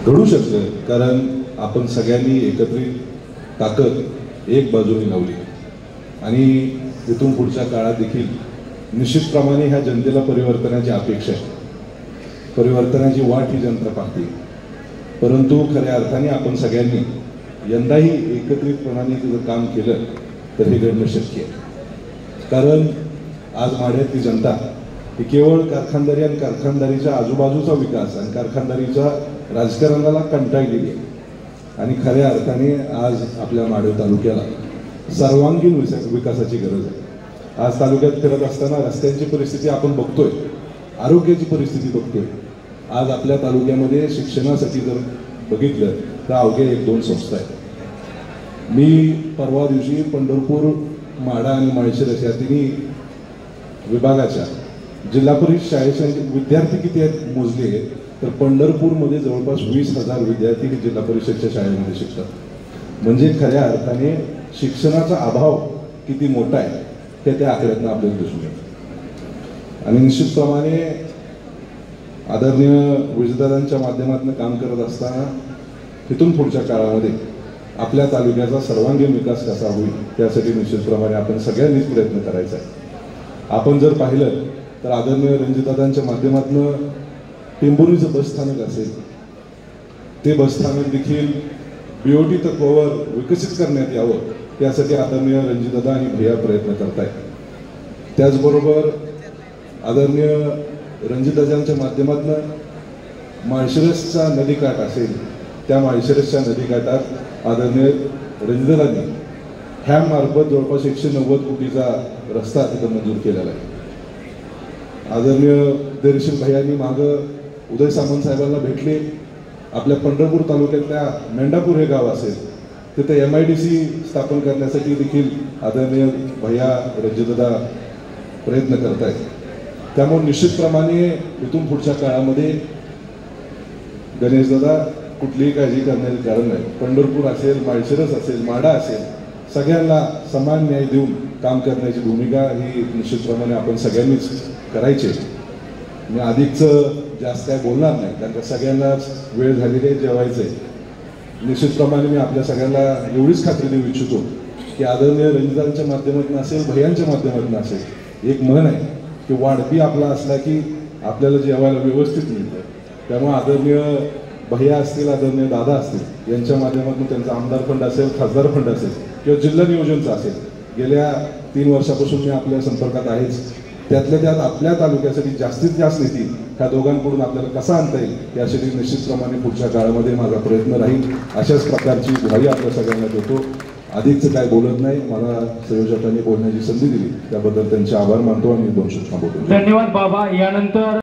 घडू शकतं, कारण आपण सगळ्यांनी एकत्रित ताकद एक बाजूने लावली आणि इथून पुढच्या काळात देखील निश्चितप्रमाणे ह्या जनतेला परिवर्तनाची अपेक्षा आहे. परिवर्तनाची वाट ही जनता पाहते, परंतु खऱ्या अर्थाने आपण सगळ्यांनी यंदाही एकत्रितपणाने जर काम केलं तर हे घडणं शक्य आहे. कारण आज माढ्यातली जनता ही केवळ कारखानदारी आणि कारखानदारीच्या आजूबाजूचा विकास आणि कारखानदारीच्या राजकारणाला कंटाळलेली आहे आणि खऱ्या अर्थाने आज आपल्या माढा तालुक्याला सर्वांगीण विकासाची गरज आहे. आज तालुक्यात फिरत असताना रस्त्यांची परिस्थिती आपण बघतोय, आरोग्याची परिस्थिती बघतोय. आज आपल्या तालुक्यामध्ये शिक्षणासाठी जर बघितलं तर अवघ्या 1-2 संस्था आहेत. मी परवा दिवशी पंढरपूर, माढा आणि माळशिरस या तिन्ही विभागाच्या जिल्हा परिषद शाळेचे विद्यार्थी किती आहेत मोजले तर पंढरपूरमध्ये जवळपास 20,000 विद्यार्थी जिल्हा परिषदच्या शाळेमध्ये शिकतात. म्हणजे खऱ्या अर्थाने शिक्षणाचा अभाव किती मोठा आहे ते त्या आकड्यातनं आपल्याला दिसून येतं. आणि निश्चितप्रमाणे आदरणीय विजयदादांच्या माध्यमातून काम करत असताना इथून पुढच्या काळामध्ये आपल्या तालुक्याचा सर्वांगीण विकास कसा होईल त्यासाठी निश्चितप्रमाणे आपण सगळ्यांनीच प्रयत्न करायचा आहे. आपण जर पाहिलं तर आदरणीय रणजितदादांच्या माध्यमातून टेंभुर्णीचं बसस्थानक असेल, ते बसस्थानक देखील BOT तत्वावर विकसित करण्यात यावं त्यासाठी आदरणीय रणजितदादा आणि भैया प्रयत्न करत आहेत. त्याचबरोबर आदरणीय रणजितदादांच्या माध्यमातून माळशिरसचा नदीकाठ असेल, त्या माळशिरसच्या नदीकाठात आदरणीय रणजितदादांनी ह्यामार्फत जवळपास 190 कोटीचा रस्ता तिथं मंजूर केलेला आहे. आदरणीय दर्शन भैयांनी मागं उदय सामंत साहेबांना भेटले. आपल्या पंढरपूर तालुक्यातल्या मेंढापूर हे गाव असेल तिथे MIDC स्थापन करण्यासाठी देखील आदरणीय भैया रणजितदादा प्रयत्न करत आहेत. त्यामुळे निश्चितप्रमाणे इथून पुढच्या काळामध्ये गणेशदादा कुठलीही काळजी करण्याचे कारण नाही. पंढरपूर असेल, माळशिरस असेल, माढा असेल, सगळ्यांना समान न्याय देऊन काम करण्याची भूमिका ही निश्चितप्रमाणे आपण सगळ्यांनीच करायची. मी अधिकचं जास्त काय बोलणार नाही कारण का सगळ्यांनाच वेळ झालेली आहे, जेवायचं आहे. निश्चितप्रमाणे मी आपल्या सगळ्यांना एवढीच खात्री देऊ इच्छितो की आदरणीय रणजितदादांच्या माध्यमातून असेल, भैयांच्या माध्यमातून असेल, एक म्हण आहे की वाढपी आपला असला की आपल्याला जेवायला व्यवस्थित मिळतं. त्यामुळे आदरणीय भैया असतील, आदरणीय दादा असतील यांच्या माध्यमातून त्यांचा आमदार फंड असेल, खासदार फंड असेल किंवा जिल्हा नियोजनचा असेल, गेल्या 3 वर्षापासून मी आपल्या संपर्कात आहेच. त्यातल्या त्यात आपल्या तालुक्यासाठी जास्तीत जास्त निधी ह्या दोघांकडून आपल्याला कसा आणता येईल यासाठी निश्चितप्रमाणे पुढच्या काळामध्ये माझा प्रयत्न राहील. अशाच प्रकारची ग्वाही आपल्या सगळ्यांना देतो. अधिकचं काय बोलत नाही. मला संयोजकांनी बोलण्याची संधी दिली त्याबद्दल त्यांचे आभार मानतो आणि 2 शब्द थांबवतो. धन्यवाद बाबा. यानंतर